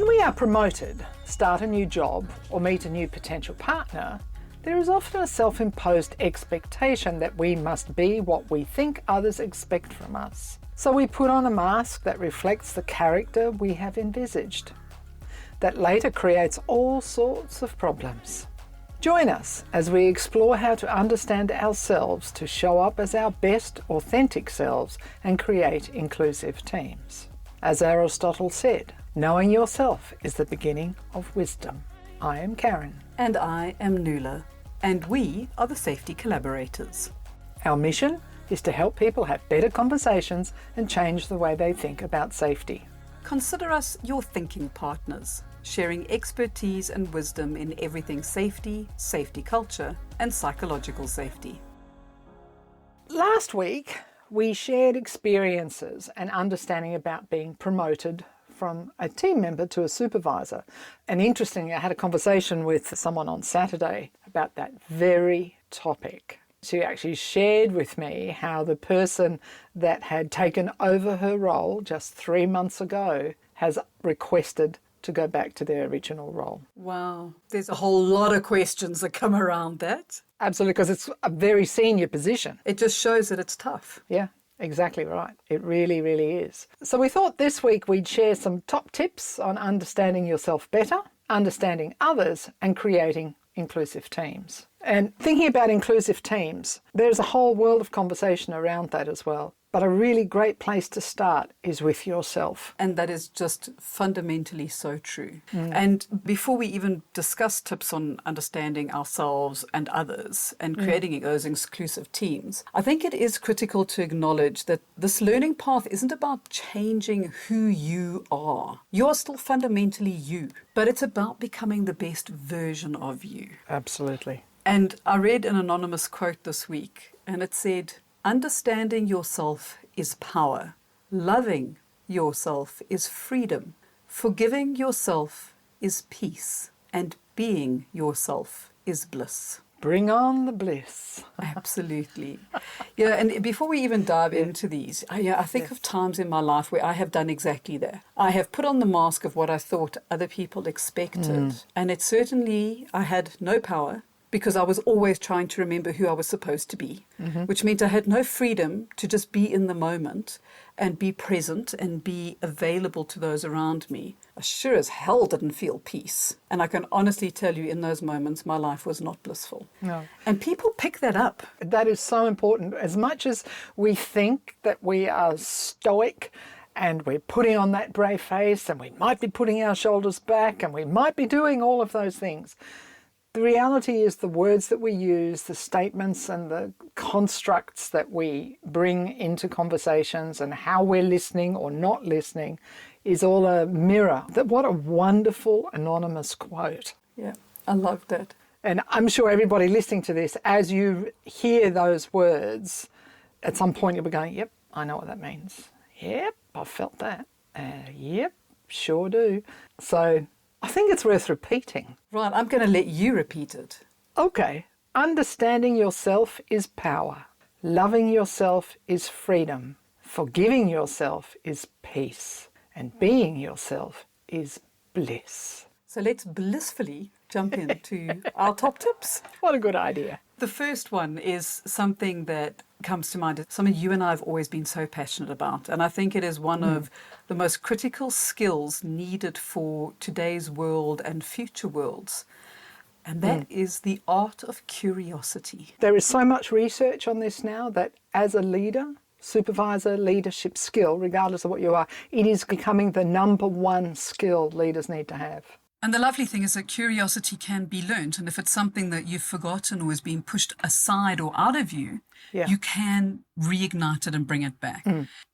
we are promoted, start a new job, or meet a new potential partner, there is often a self-imposed expectation that we must be what we think others expect from us. So we put on a mask that reflects the character we have envisaged. That later creates all sorts of problems. Join us as we explore how to understand ourselves to show up as our best, authentic selves and create inclusive teams. As Aristotle said, knowing yourself is the beginning of wisdom. I am Karen. And I am Nuala. And we are the Safety Collaborators. Our mission is to help people have better conversations and change the way they think about safety. Consider us your thinking partners, sharing expertise and wisdom in everything safety, safety culture, and psychological safety. Last week, we shared experiences and understanding about being promoted from a team member to a supervisor. And interestingly, I had a conversation with someone on Saturday about that very topic. She actually shared with me how the person that had taken over her role just 3 months ago has requested to go back to their original role. Wow, there's a whole lot of questions that come around that. Absolutely, because it's a very senior position. It just shows that it's tough. Yeah. Exactly right. It really, really is. So we thought this week we'd share some top tips on understanding yourself better, understanding others, and creating inclusive teams. And thinking about inclusive teams, there's a whole world of conversation around that as well. But a really great place to start is with yourself. And that is just fundamentally so true. And before we even discuss tips on understanding ourselves and others and creating those inclusive teams, I think it is critical to acknowledge that this learning path isn't about changing who you are. You're still fundamentally you, but it's about becoming the best version of you. Absolutely. And I read an anonymous quote this week, and it said, "Understanding yourself is power. Loving yourself is freedom. Forgiving yourself is peace. And being yourself is bliss." Bring on the bliss. Absolutely. Yeah, and before we even dive into these, I think of times in my life where I have done exactly that. I have put on the mask of what I thought other people expected. And it certainly, I had no power, because I was always trying to remember who I was supposed to be, which meant I had no freedom to just be in the moment and be present and be available to those around me. I sure as hell didn't feel peace. And I can honestly tell you in those moments, my life was not blissful. No. And people pick that up. That is so important. As much as we think that we are stoic and we're putting on that brave face and we might be putting our shoulders back and we might be doing all of those things, the reality is the words that we use, the statements and the constructs that we bring into conversations and how we're listening or not listening is all a mirror. What a wonderful anonymous quote. Yeah, I love that. And I'm sure everybody listening to this, as you hear those words, at some point you'll be going, yep, I know what that means. Yep, I've felt that. Yep, sure do. So I think it's worth repeating. Right, I'm going to let you repeat it. Okay. Understanding yourself is power. Loving yourself is freedom. Forgiving yourself is peace. And being yourself is bliss. So let's blissfully jump into our top tips. What a good idea. The first one is something that comes to mind. It's something you and I have always been so passionate about. And I think it is one of the most critical skills needed for today's world and future worlds. And that is the art of curiosity. There is so much research on this now that as a leader, supervisor, leadership skill, regardless of what you are, it is becoming the number one skill leaders need to have. And the lovely thing is that curiosity can be learnt. And if it's something that you've forgotten or has been pushed aside or out of you, you can reignite it and bring it back.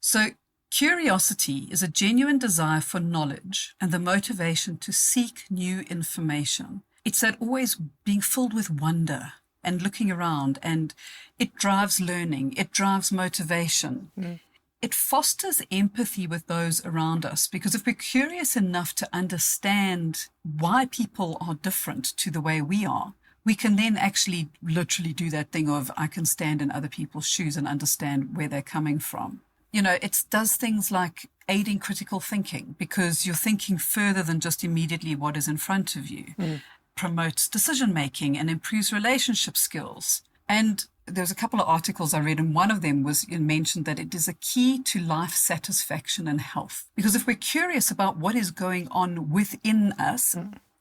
So curiosity is a genuine desire for knowledge and the motivation to seek new information. It's that always being filled with wonder and looking around, and it drives learning. It drives motivation. It fosters empathy with those around us, because if we're curious enough to understand why people are different to the way we are, we can then actually literally do that thing of I can stand in other people's shoes and understand where they're coming from. it does things like aiding critical thinking because you're thinking further than just immediately what is in front of you. Promotes decision making and improves relationship skills. And there's a couple of articles I read, and one of them mentioned that it is a key to life satisfaction and health. Because if we're curious about what is going on within us,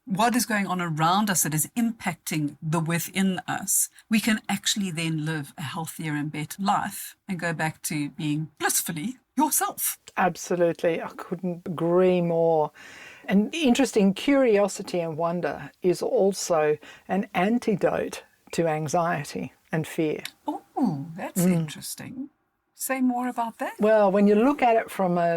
what is going on around us that is impacting the within us, we can actually then live a healthier and better life and go back to being blissfully yourself. Absolutely. I couldn't agree more. And interesting, curiosity and wonder is also an antidote to anxiety and fear. Oh, that's interesting. Say more about that. Well, when you look at it from a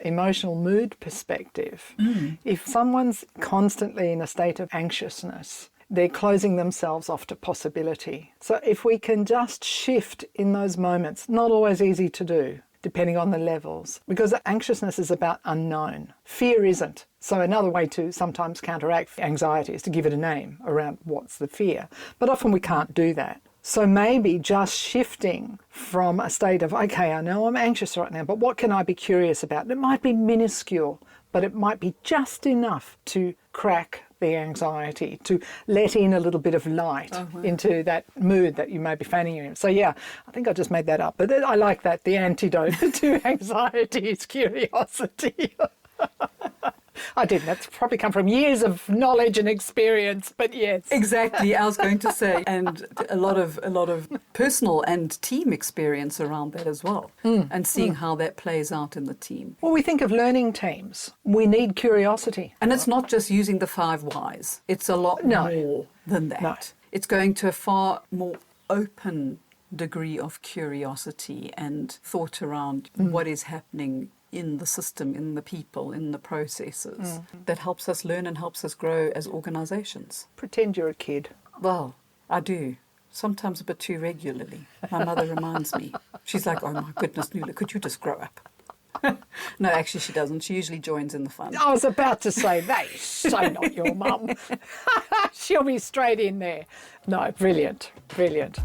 emotional mood perspective, if someone's constantly in a state of anxiousness, they're closing themselves off to possibility. So if we can just shift in those moments, not always easy to do, depending on the levels, because anxiousness is about unknown. Fear isn't. So another way to sometimes counteract anxiety is to give it a name around what's the fear. But often we can't do that. So maybe just shifting from a state of, okay, I know I'm anxious right now, but what can I be curious about? It might be minuscule, but it might be just enough to crack the anxiety, to let in a little bit of light into that mood that you may be fanning in. So yeah, I think I just made that up, but I like that. The antidote to anxiety is curiosity. I didn't. That's probably come from years of knowledge and experience, but yes. Exactly. I was going to say, and a lot of personal and team experience around that as well, and seeing how that plays out in the team. Well, we think of learning teams. We need curiosity. And it's not just using the 5 whys. It's a lot more than that. No. It's going to a far more open degree of curiosity and thought around what is happening in the system, in the people, in the processes that helps us learn and helps us grow as organisations. Pretend you're a kid. Well, I do. Sometimes a bit too regularly. My mother reminds me. She's like, oh my goodness, Nuala, could you just grow up? No, actually she doesn't. She usually joins in the fun. I was about to say, that is so not your mum. She'll be straight in there. No, brilliant, brilliant.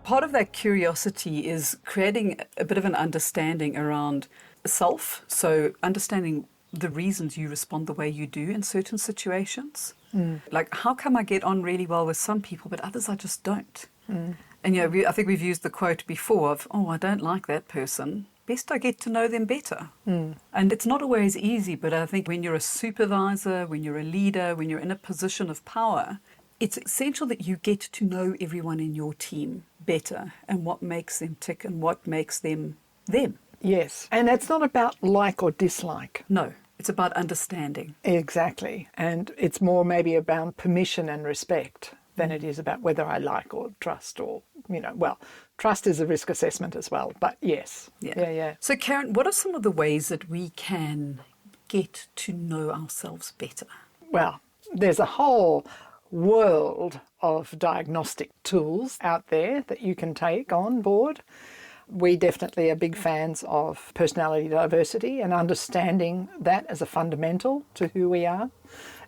Part of that curiosity is creating a bit of an understanding around self. So understanding the reasons you respond the way you do in certain situations. Like, how come I get on really well with some people, but others I just don't? And, I think we've used the quote before of, oh, I don't like that person. Best I get to know them better. And it's not always easy, but I think when you're a supervisor, when you're a leader, when you're in a position of power, it's essential that you get to know everyone in your team better and what makes them tick and what makes them them. Yes, and it's not about like or dislike. No, it's about understanding. Exactly, and it's more maybe about permission and respect than it is about whether I like or trust or, well, trust is a risk assessment as well, but yes. Yeah. So Karen, what are some of the ways that we can get to know ourselves better? Well, there's a whole world of diagnostic tools out there that you can take on board. We definitely are big fans of personality diversity and understanding that as a fundamental to who we are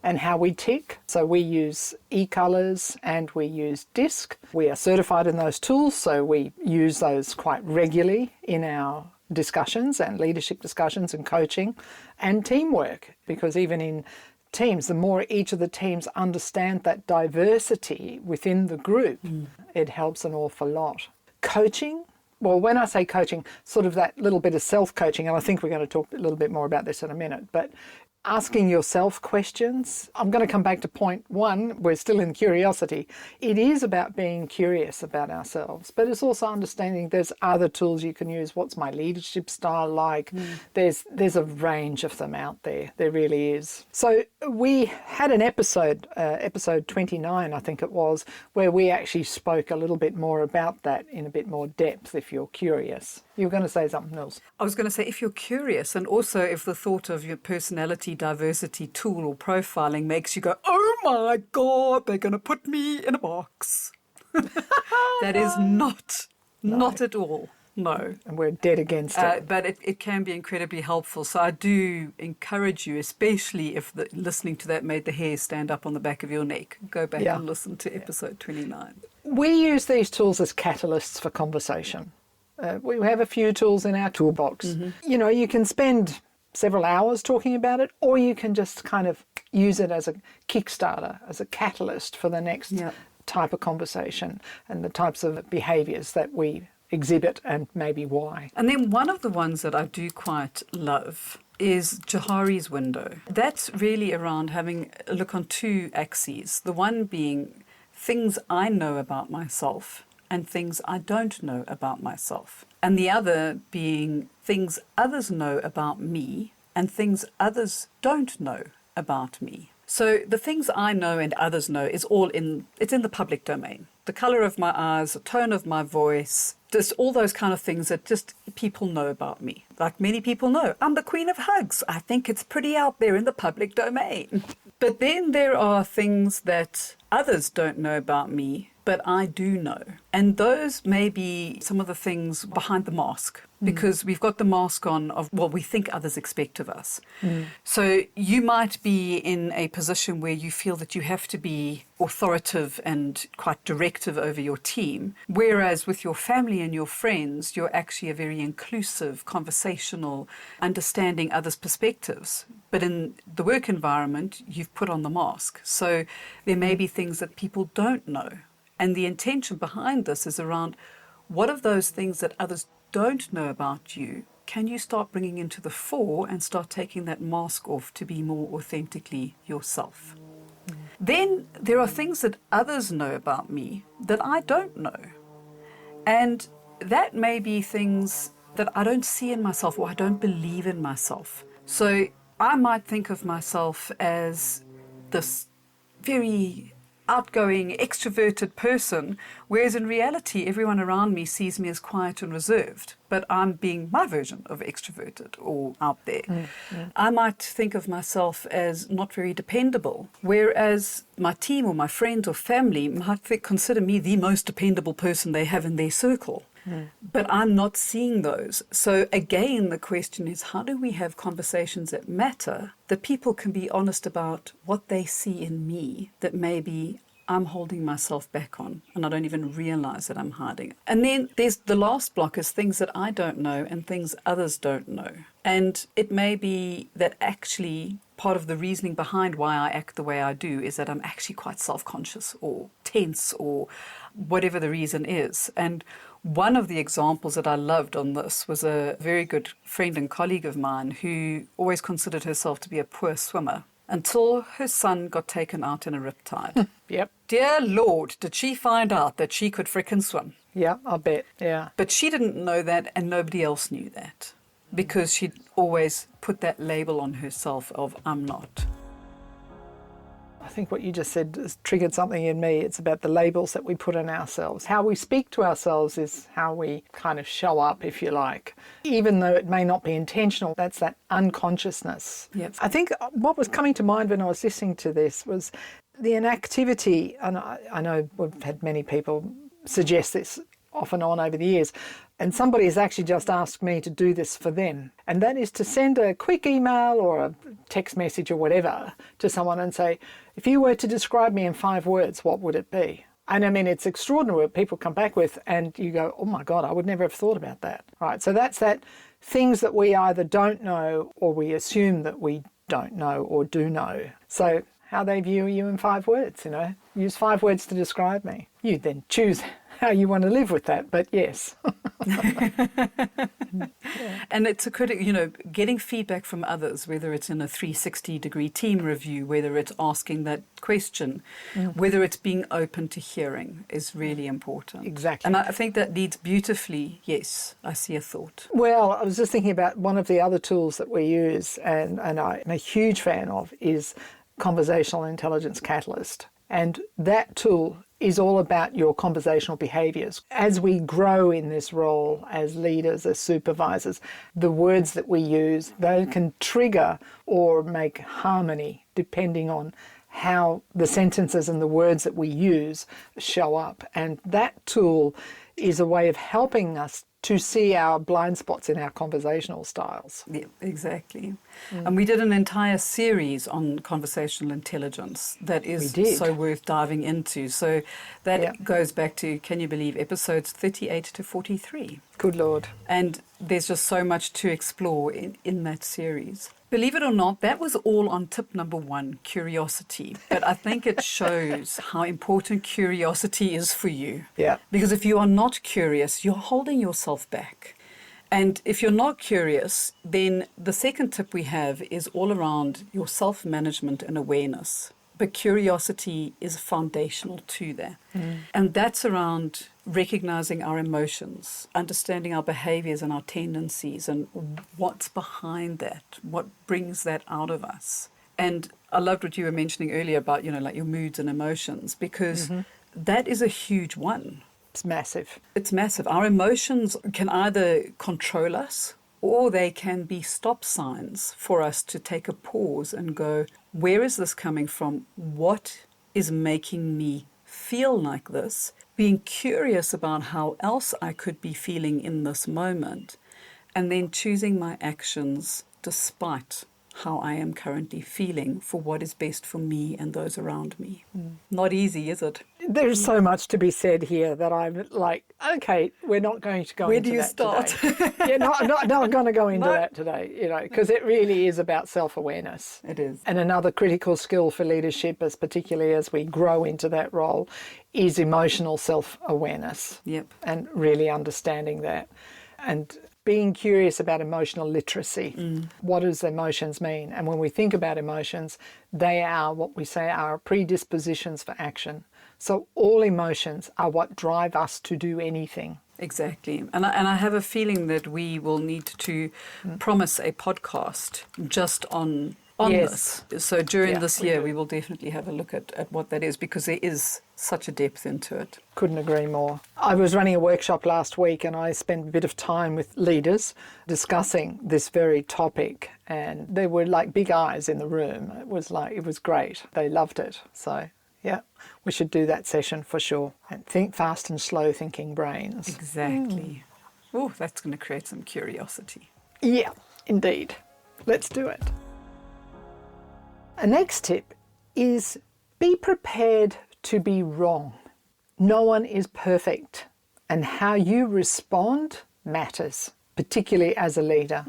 and how we tick. So we use e-colours and we use DISC. We are certified in those tools, so we use those quite regularly in our discussions and leadership discussions and coaching and teamwork, because even in teams, the more each of the teams understand that diversity within the group, it helps an awful lot. Coaching, well, when I say coaching, sort of that little bit of self-coaching, and I think we're going to talk a little bit more about this in a minute, but asking yourself questions. I'm going to come back to point 1. We're still in curiosity. It is about being curious about ourselves, but it's also understanding there's other tools you can use. What's my leadership style like? There's a range of them out there. There really is. So we had an episode 29, I think it was, where we actually spoke a little bit more about that in a bit more depth if you're curious. You were going to say something else. I was going to say, if you're curious, and also if the thought of your personality diversity tool or profiling makes you go, oh my God, they're going to put me in a box. That is not at all. No. And we're dead against it. But it can be incredibly helpful. So I do encourage you, especially if listening to that made the hair stand up on the back of your neck, go back and listen to episode 29. We use these tools as catalysts for conversation. We have a few tools in our toolbox. You know, you can spend several hours talking about it, or you can just kind of use it as a kickstarter, as a catalyst for the next type of conversation and the types of behaviours that we exhibit and maybe why. And then one of the ones that I do quite love is Johari's window. That's really around having a look on two axes. The one being things I know about myself and things I don't know about myself. And the other being things others know about me and things others don't know about me. So the things I know and others know is it's in the public domain. The colour of my eyes, the tone of my voice, just all those kind of things that just people know about me. Like many people know, I'm the queen of hugs. I think it's pretty out there in the public domain. But then there are things that others don't know about me, but I do know. And those may be some of the things behind the mask, because we've got the mask on of what we think others expect of us. So you might be in a position where you feel that you have to be authoritative and quite directive over your team, whereas with your family and your friends, you're actually a very inclusive, conversational, understanding others' perspectives. But in the work environment, you've put on the mask. So there may be things that people don't know. And the intention behind this is around what of those things that others don't know about you can you start bringing into the fore and start taking that mask off to be more authentically yourself. Then there are things that others know about me that I don't know. And that may be things that I don't see in myself or I don't believe in myself. So I might think of myself as this very outgoing, extroverted person, whereas in reality, everyone around me sees me as quiet and reserved, but I'm being my version of extroverted or out there. I might think of myself as not very dependable, whereas my team or my friends or family might consider me the most dependable person they have in their circle. But I'm not seeing those. So again, the question is, how do we have conversations that matter, that people can be honest about what they see in me that maybe I'm holding myself back on and I don't even realize that I'm hiding. And then there's the last block is things that I don't know and things others don't know. And it may be that actually part of the reasoning behind why I act the way I do is that I'm actually quite self-conscious or tense or whatever the reason is. And one of the examples that I loved on this was a very good friend and colleague of mine who always considered herself to be a poor swimmer until her son got taken out in a riptide. Dear Lord, did she find out that she could frickin' swim? Yeah, I bet, yeah. But she didn't know that and nobody else knew that because she'd always put that label on herself of I'm not. I think what you just said has triggered something in me. It's about the labels that we put on ourselves. How we speak to ourselves is how we kind of show up, if you like. Even though it may not be intentional, that's that unconsciousness. I think what was coming to mind when I was listening to this was the inactivity, and I know we've had many people suggest this off and on over the years, and somebody has actually just asked me to do this for them, and that is to send a quick email or a text message or whatever to someone and say, if you were to describe me in 5 words, what would it be? And I mean, it's extraordinary what people come back with and you go, oh my God, I would never have thought about that. Right, so that's that things that we either don't know or we assume that we don't know or do know. So how they view you in 5 words, you know, use 5 words to describe me. You then choose how you want to live with that, but yes. And it's a critical, you know, getting feedback from others, whether it's in a 360-degree team review, whether it's asking that question, whether it's being open to hearing is really important. Exactly. And I think that leads beautifully, yes, I see a thought. Well, I was just thinking about one of the other tools that we use and I'm a huge fan of is Conversational Intelligence Catalyst. And that tool is all about your conversational behaviours. As we grow in this role as leaders, as supervisors, the words that we use, they can trigger or make harmony depending on how the sentences and the words that we use show up. And that tool is a way of helping us to see our blind spots in our conversational styles. Yeah, exactly. And we did an entire series on conversational intelligence that is so worth diving into. So that goes back to, can you believe, episodes 38 to 43. Good Lord. And there's just so much to explore in that series. Believe it or not, that was all on tip number 1, curiosity. But I think it shows how important curiosity is for you. Yeah. Because if you are not curious, you're holding yourself back. And if you're not curious, then the second tip we have is all around your self-management and awareness. But curiosity is foundational to that. And that's around recognizing our emotions, understanding our behaviors and our tendencies and what's behind that, what brings that out of us. And I loved what you were mentioning earlier about, like your moods and emotions, because that is a huge one. It's massive. It's massive. Our emotions can either control us or they can be stop signs for us to take a pause and go, where is this coming from? What is making me feel like this? Being curious about how else I could be feeling in this moment, and then choosing my actions despite how I am currently feeling for what is best for me and those around me. Not easy, is it? There's so much to be said here that I'm like, okay, we're not going to go into that today. Where do you start? Yeah, not going to go into that today, because it really is about self-awareness. It is. And another critical skill for leadership, particularly as we grow into that role, is emotional self-awareness. Yep. And really understanding that. And being curious about emotional literacy. What does emotions mean? And when we think about emotions, they are what we say are predispositions for action. So all emotions are what drive us to do anything. Exactly. And I have a feeling that we will need to promise a podcast just on this. So during this year, we will definitely have a look at what that is, because there is such a depth into it. Couldn't agree more. I was running a workshop last week and I spent a bit of time with leaders discussing this very topic, and there were like big eyes in the room. It was great. They loved it. So yeah, we should do that session for sure. And think fast and slow thinking brains. Exactly. Oh, that's going to create some curiosity. Yeah, indeed. Let's do it. A next tip is be prepared to be wrong. No one is perfect, and how you respond matters, particularly as a leader.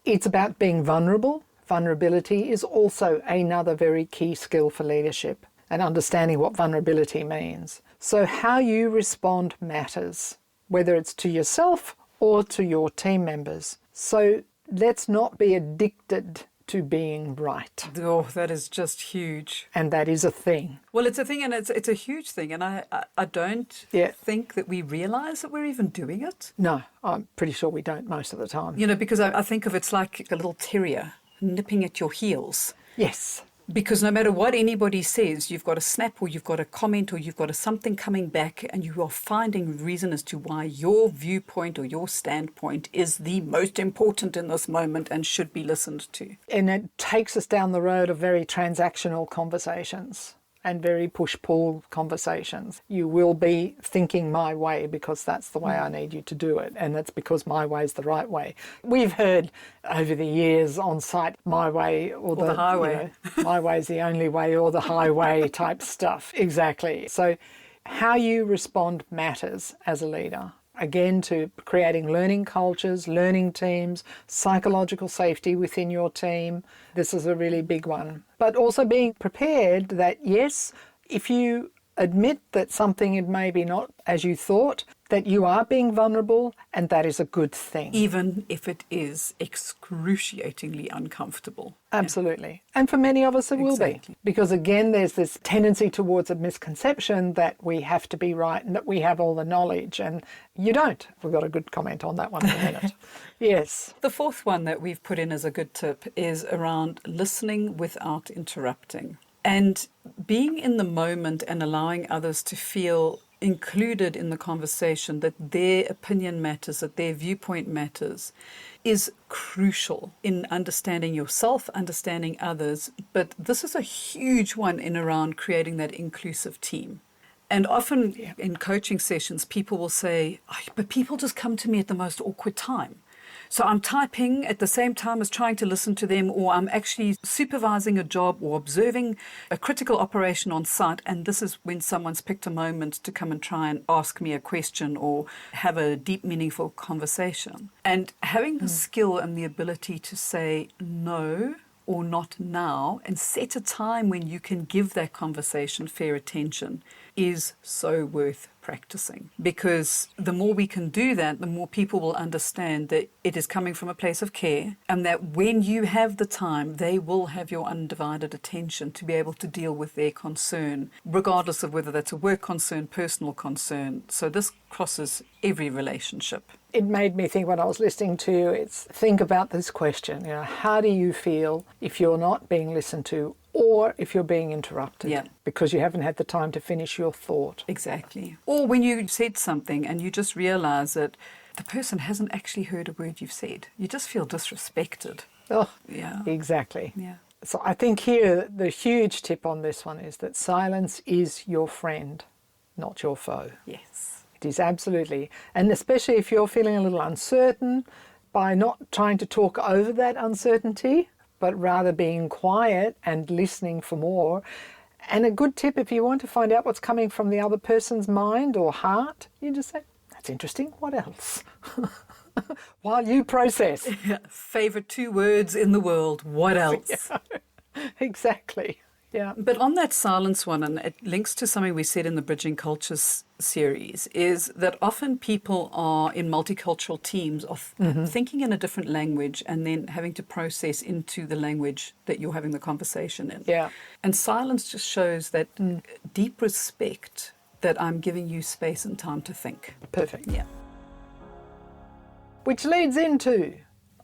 It's about being vulnerable. Vulnerability is also another very key skill for leadership, and understanding what vulnerability means. So how you respond matters, whether it's to yourself or to your team members. So let's not be addicted to being right. Oh, that is just huge. And that is a thing. Well, it's a thing, and it's a huge thing, and I don't think that we realise that we're even doing it. No, I'm pretty sure we don't most of the time. Because I think of it's like a little terrier nipping at your heels. Yes. Because no matter what anybody says, you've got a snap or you've got a comment or you've got something coming back, and you are finding reason as to why your viewpoint or your standpoint is the most important in this moment and should be listened to. And it takes us down the road of very transactional conversations and very push-pull conversations. You will be thinking my way because that's the way I need you to do it, and that's because my way is the right way. We've heard over the years on site, my way or the highway. My way is the only way, or the highway type stuff. Exactly. So how you respond matters as a leader. Again, to creating learning cultures, learning teams, psychological safety within your team. This is a really big one. But also being prepared that, yes, if you admit that something is maybe not as you thought, that you are being vulnerable, and that is a good thing. Even if it is excruciatingly uncomfortable. Absolutely. And for many of us it will be. Because again, there's this tendency towards a misconception that we have to be right and that we have all the knowledge, and you don't. We've got a good comment on that one in a minute. Yes. The fourth one that we've put in as a good tip is around listening without interrupting. And being in the moment and allowing others to feel included in the conversation, that their opinion matters, that their viewpoint matters, is crucial in understanding yourself, understanding others. But this is a huge one in around creating that inclusive team. And often in coaching sessions, people will say, oh, but people just come to me at the most awkward time. So I'm typing at the same time as trying to listen to them, or I'm actually supervising a job or observing a critical operation on site. And this is when someone's picked a moment to come and try and ask me a question or have a deep, meaningful conversation. And having the skill and the ability to say no or not now and set a time when you can give that conversation fair attention is so worth practicing, because the more we can do that, the more people will understand that it is coming from a place of care, and that when you have the time, they will have your undivided attention to be able to deal with their concern, regardless of whether that's a work concern, personal concern. So this crosses every relationship. It made me think when I was listening to you, think about this question, how do you feel if you're not being listened to or if you're being interrupted because you haven't had the time to finish your thought? Exactly. Or when you said something and you just realize that the person hasn't actually heard a word you've said. You just feel disrespected. Oh, yeah. Exactly. Yeah. So I think here the huge tip on this one is that silence is your friend, not your foe. Yes. It is absolutely. And especially if you're feeling a little uncertain, by not trying to talk over that uncertainty, but rather being quiet and listening for more. And a good tip, if you want to find out what's coming from the other person's mind or heart, you just say, that's interesting, what else? While you process. Favorite 2 words in the world, what else? Exactly. Yeah. But on that silence one, and it links to something we said in the Bridging Cultures series, is that often people are in multicultural teams of thinking in a different language and then having to process into the language that you're having the conversation in. Yeah. And silence just shows that deep respect that I'm giving you space and time to think. Perfect. Yeah. Which leads into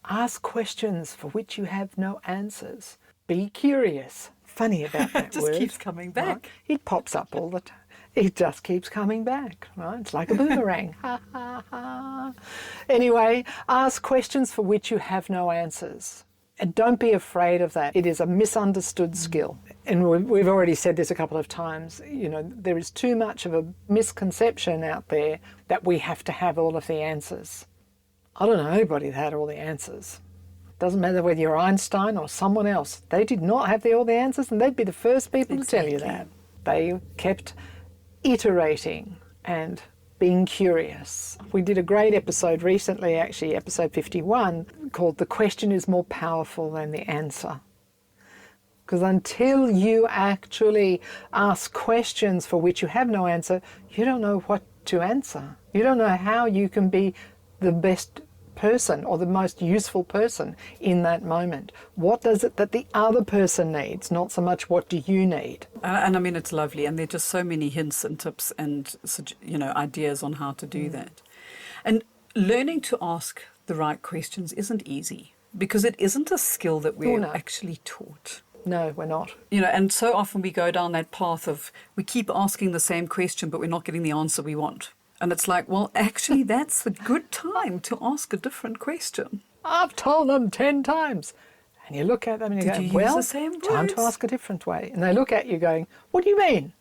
ask questions for which you have no answers. Be curious. Funny about that It just word. keeps coming back. Right? It pops up all the time. It just keeps coming back, right? It's like a boomerang. Ha, ha, ha. Anyway, ask questions for which you have no answers. And don't be afraid of that. It is a misunderstood skill. And we've already said this a couple of times. There is too much of a misconception out there that we have to have all of the answers. I don't know anybody that had all the answers. Doesn't matter whether you're Einstein or someone else. They did not have all the answers, and they'd be the first people to tell you that. They kept iterating and being curious. We did a great episode recently, actually, episode 51, called The Question is More Powerful Than the Answer. Because until you actually ask questions for which you have no answer, you don't know what to answer. You don't know how you can be the best person or the most useful person in that moment. What does it that the other person needs, not so much what do you need? And I mean, it's lovely, and there are just so many hints and tips and ideas on how to do that. And learning to ask the right questions isn't easy, because it isn't a skill that we're actually taught. No, we're not. And so often we go down that path of we keep asking the same question, but we're not getting the answer we want. And it's like, well, actually, that's a good time to ask a different question. I've told them 10 times. And you look at them and you go, well, the same time to ask a different way. And they look at you going, what do you mean?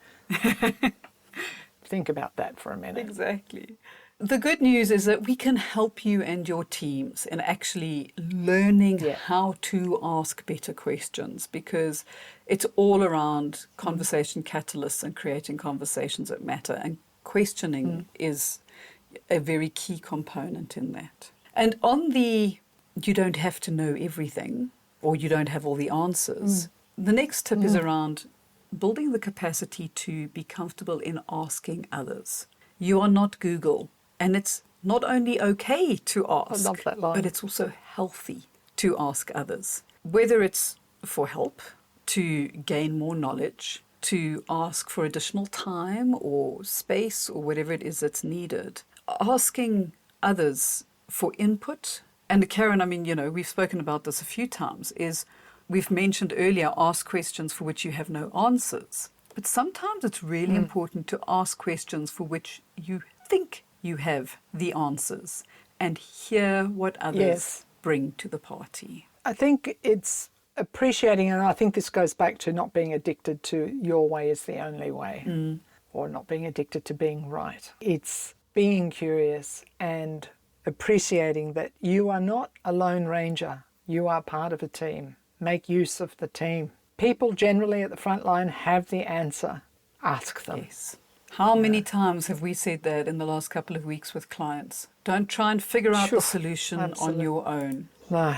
Think about that for a minute. Exactly. The good news is that we can help you and your teams in actually learning how to ask better questions, because it's all around conversation catalysts and creating conversations that matter. And questioning is a very key component in that. And on the you don't have to know everything or you don't have all the answers, the next tip is around building the capacity to be comfortable in asking others. You are not Google, and it's not only okay to ask, I love that line. but it's also healthy to ask others, whether it's for help, to gain more knowledge, to ask for additional time or space or whatever it is that's needed. Asking others for input. And Karen, I mean, we've spoken about this a few times, is we've mentioned earlier, ask questions for which you have no answers. But sometimes it's really important to ask questions for which you think you have the answers and hear what others bring to the party. I think it's appreciating, and I think this goes back to not being addicted to your way is the only way. or not being addicted to being right. It's being curious and appreciating that you are not a lone ranger. You are part of a team. Make use of the team. People generally at the front line have the answer. Ask them. Yes. How many times have we said that in the last couple of weeks with clients? Don't try and figure out the solution on your own. No.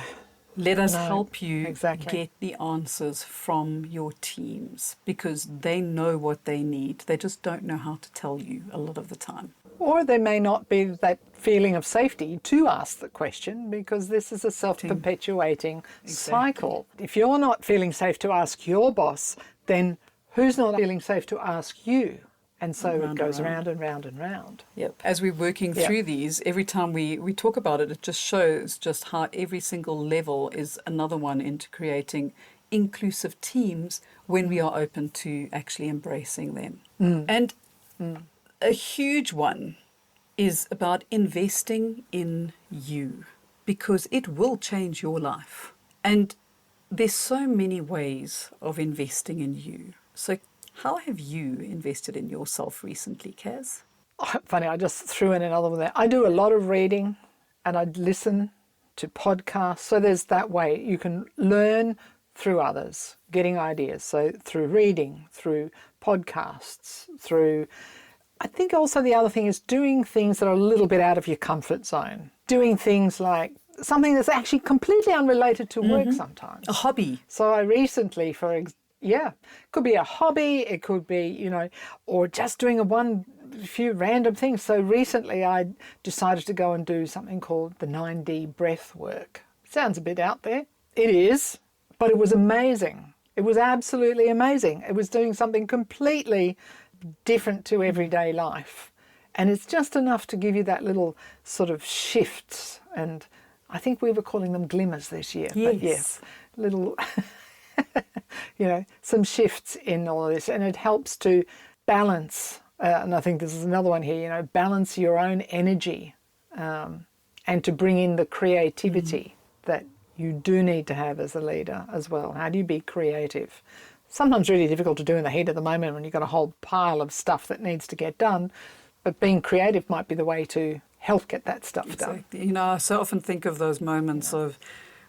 Let us help you exactly. get the answers from your teams, because they know what they need. They just don't know how to tell you a lot of the time. Or there may not be that feeling of safety to ask the question, because this is a self-perpetuating cycle. If you're not feeling safe to ask your boss, then who's not feeling safe to ask you? And so it goes round and round and round. Yep. As we're working through these, every time we talk about it, it just shows just how every single level is another one into creating inclusive teams when we are open to actually embracing them. And a huge one is about investing in you, because it will change your life. And there's so many ways of investing in you. So how have you invested in yourself recently, Kaz? Oh, funny, I just threw in another one there. I do a lot of reading and I listen to podcasts. So there's that way you can learn through others, getting ideas. So through reading, through podcasts, through... I think also the other thing is doing things that are a little bit out of your comfort zone. Doing things like something that's actually completely unrelated to work sometimes. A hobby. So I recently, it could be a hobby, it could be, or just doing a few random things. So recently I decided to go and do something called the 9D breath work. Sounds a bit out there. It is, but it was amazing. It was absolutely amazing. It was doing something completely different to everyday life. And it's just enough to give you that little sort of shifts. And I think we were calling them glimmers this year. Yes. But yes, little... some shifts in all of this, and it helps to balance, and I think this is another one here, balance your own energy and to bring in the creativity that you do need to have as a leader as well. How do you be creative? Sometimes really difficult to do in the heat of the moment when you've got a whole pile of stuff that needs to get done, but being creative might be the way to help get that stuff done. I so often think of those moments of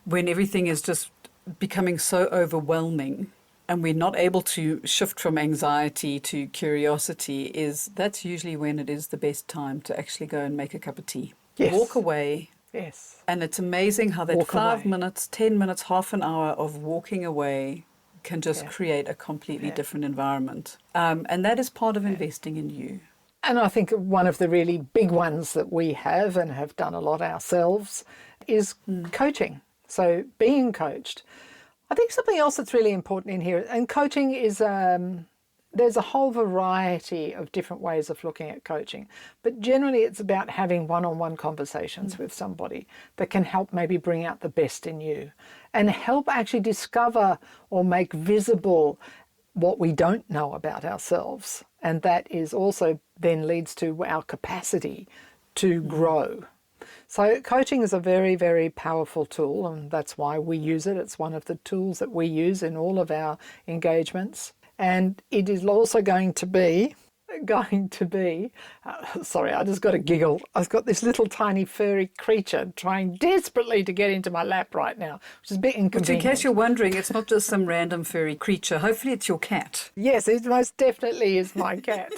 when everything is just becoming so overwhelming and we're not able to shift from anxiety to curiosity. That's usually when it is the best time to actually go and make a cup of tea. Yes. Walk away. Yes. And it's amazing how that 5 minutes, 10 minutes, half an hour of walking away can just create a completely different environment. And that is part of investing in you. And I think one of the really big ones that we have and have done a lot ourselves is coaching. So being coached. I think something else that's really important in here, and coaching is, there's a whole variety of different ways of looking at coaching, but generally it's about having one-on-one conversations with somebody that can help maybe bring out the best in you and help actually discover or make visible what we don't know about ourselves. And that is also then leads to our capacity to grow. So coaching is a very, very powerful tool, and that's why we use it. It's one of the tools that we use in all of our engagements. And it is also going to be, sorry, I just got a giggle. I've got this little tiny furry creature trying desperately to get into my lap right now, which is a bit inconvenient. Which, in case you're wondering, it's not just some random furry creature. Hopefully it's your cat. Yes, it most definitely is my cat.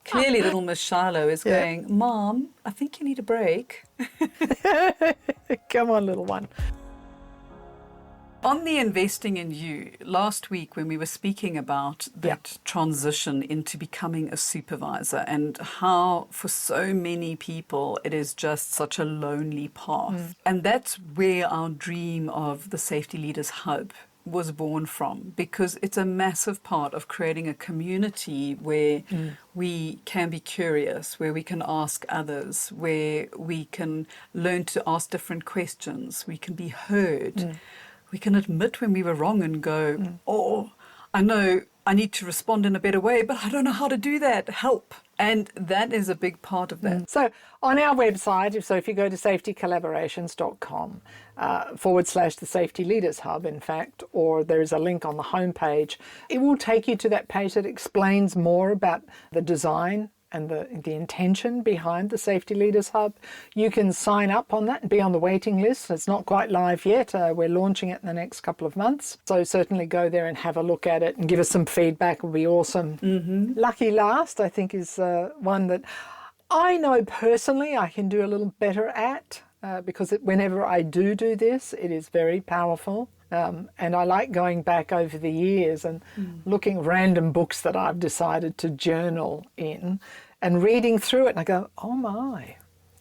Clearly little Miss Shiloh is going, Mom, I think you need a break. Come on, little one. On the investing in you, last week when we were speaking about that transition into becoming a supervisor and how for so many people it is just such a lonely path. And that's where our dream of the Safety Leaders Hub was born from, because it's a massive part of creating a community where we can be curious, where we can ask others, where we can learn to ask different questions, we can be heard. We can admit when we were wrong and go, I know I need to respond in a better way, but I don't know how to do that. Help. And that is a big part of that. So on our website, so if you go to safetycollaborations.com / the Safety Leaders Hub, in fact, or there is a link on the homepage, it will take you to that page that explains more about the design and the intention behind the Safety Leaders Hub. You can sign up on that and be on the waiting list. It's not quite live yet. We're launching it in the next couple of months. So certainly go there and have a look at it and give us some feedback. It would be awesome. Mm-hmm. Lucky Last, I think, is one that I know personally I can do a little better at because whenever I do this, it is very powerful. And I like going back over the years and looking at random books that I've decided to journal in and reading through it. And I go, oh my,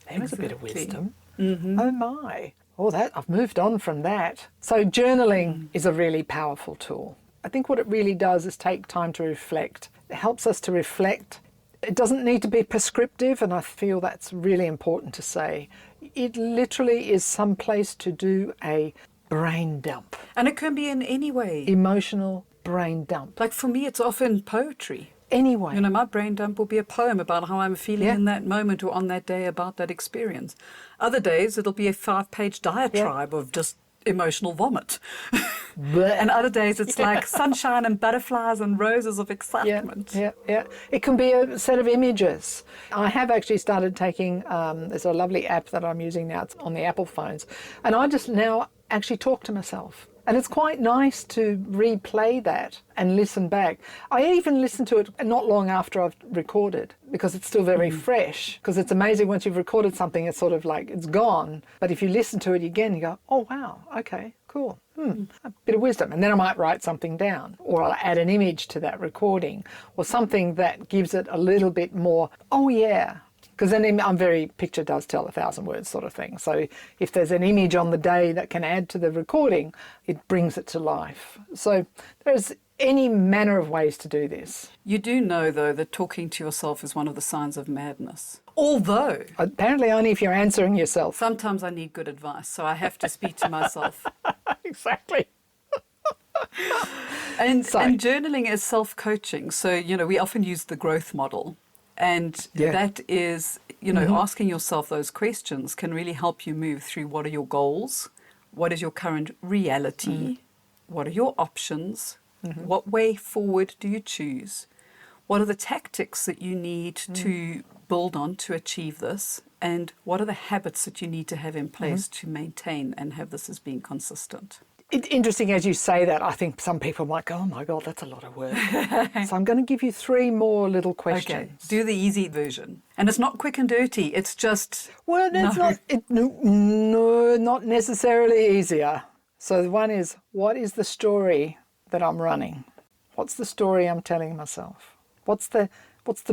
there was a bit of wisdom. Mm-hmm. Oh my, I've moved on from that. So journaling is a really powerful tool. I think what it really does is take time to reflect. It helps us to reflect. It doesn't need to be prescriptive, and I feel that's really important to say. It literally is some place to do a brain dump. And it can be in any way. Emotional brain dump. Like for me, it's often poetry. Anyway. You know, my brain dump will be a poem about how I'm feeling in that moment or on that day about that experience. Other days, it'll be a 5-page diatribe of just emotional vomit. And other days, it's like sunshine and butterflies and roses of excitement. Yeah. It can be a set of images. I have actually started taking, there's a lovely app that I'm using now, it's on the Apple phones, and I just now actually talk to myself. And it's quite nice to replay that and listen back. I even listen to it not long after I've recorded because it's still very fresh. Because it's amazing once you've recorded something, it's sort of like it's gone. But if you listen to it again, you go, oh, wow, okay, cool. A bit of wisdom. And then I might write something down or I'll add an image to that recording or something that gives it a little bit more, oh, yeah. Because then I'm very picture does tell 1,000 words sort of thing. So if there's an image on the day that can add to the recording, it brings it to life. So there's any manner of ways to do this. You do know, though, that talking to yourself is one of the signs of madness. Although... apparently only if you're answering yourself. Sometimes I need good advice, so I have to speak to myself. Exactly. And journaling is self-coaching. So, you know, we often use the growth model. And that is, you know, asking yourself those questions can really help you move through what are your goals, what is your current reality, what are your options, what way forward do you choose, what are the tactics that you need to build on to achieve this, and what are the habits that you need to have in place to maintain and have this as being consistent. It's interesting as you say that. I think some people might go, oh my God, that's a lot of work. So I'm going to give you 3 more little questions. Okay, do the easy version. And it's not quick and dirty. It's just... Well, it's not necessarily easier. So the one is, what is the story that I'm running? What's the story I'm telling myself? What's the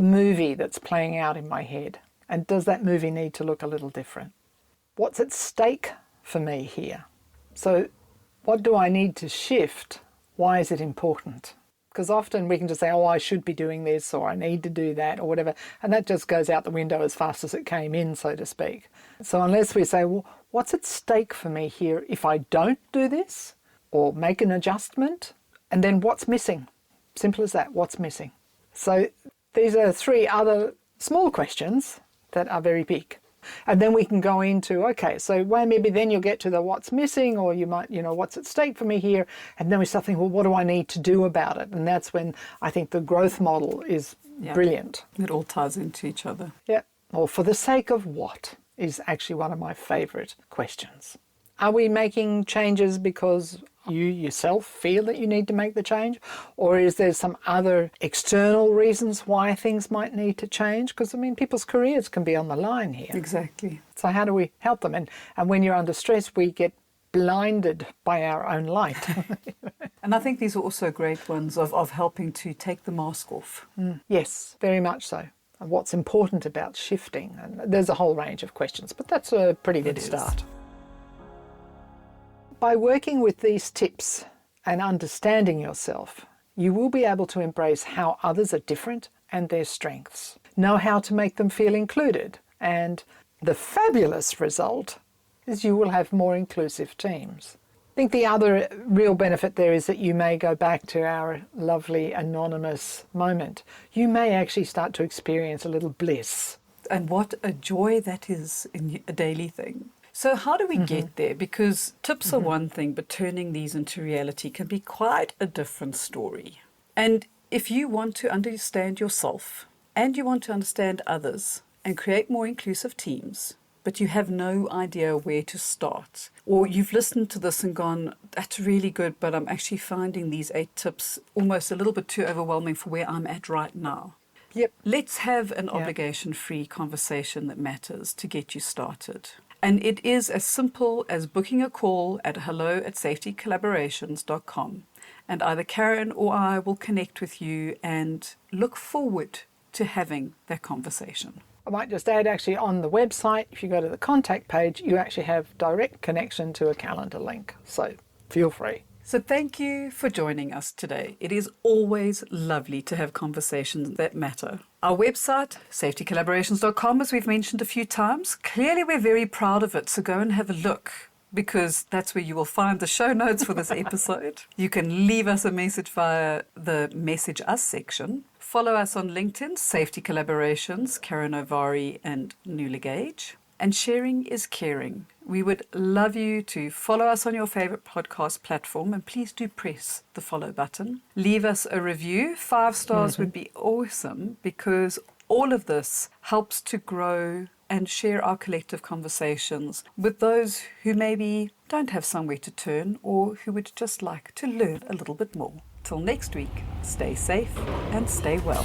movie that's playing out in my head? And does that movie need to look a little different? What's at stake for me here? So... what do I need to shift? Why is it important? Because often we can just say, oh, I should be doing this or I need to do that or whatever. And that just goes out the window as fast as it came in, so to speak. So unless we say, well, what's at stake for me here if I don't do this or make an adjustment? And then what's missing? Simple as that, what's missing? So these are 3 other small questions that are very big. And then we can go into, okay, so well, maybe then you'll get to the what's missing, or you might, you know, what's at stake for me here. And then we start thinking, well, what do I need to do about it? And that's when I think the growth model is brilliant. It all ties into each other. Yeah. Or for the sake of what is actually one of my favourite questions. Are we making changes because you yourself feel that you need to make the change? Or is there some other external reasons why things might need to change? Because, I mean, people's careers can be on the line here. Exactly. So how do we help them? And when you're under stress, we get blinded by our own light. And I think these are also great ones of helping to take the mask off. Yes, very much so. And what's important about shifting? And there's a whole range of questions, but that's a pretty good start. By working with these tips and understanding yourself, you will be able to embrace how others are different and their strengths. Know how to make them feel included. And the fabulous result is you will have more inclusive teams. think the other real benefit there is that you may go back to our lovely anonymous moment. You may actually start to experience a little bliss. And what a joy that is in a daily thing. So how do we get there? Because tips are one thing, but turning these into reality can be quite a different story. And if you want to understand yourself and you want to understand others and create more inclusive teams, but you have no idea where to start, or you've listened to this and gone, that's really good, but I'm actually finding these 8 tips almost a little bit too overwhelming for where I'm at right now. Yep. Let's have an obligation-free conversation that matters to get you started. And it is as simple as booking a call at hello@safetycollaborations.com. And either Karen or I will connect with you and look forward to having that conversation. I might just add, actually, on the website, if you go to the contact page, you actually have direct connection to a calendar link. So feel free. So thank you for joining us today. It is always lovely to have conversations that matter. Our website, safetycollaborations.com, as we've mentioned a few times, clearly we're very proud of it, so go and have a look, because that's where you will find the show notes for this episode. You can leave us a message via the Message Us section. Follow us on LinkedIn, Safety Collaborations, Karen Ovari and Nuala Gage. And sharing is caring. We would love you to follow us on your favorite podcast platform, and please do press the follow button. Leave us a review. 5 stars would be awesome, because all of this helps to grow and share our collective conversations with those who maybe don't have somewhere to turn or who would just like to learn a little bit more. Till next week, stay safe and stay well.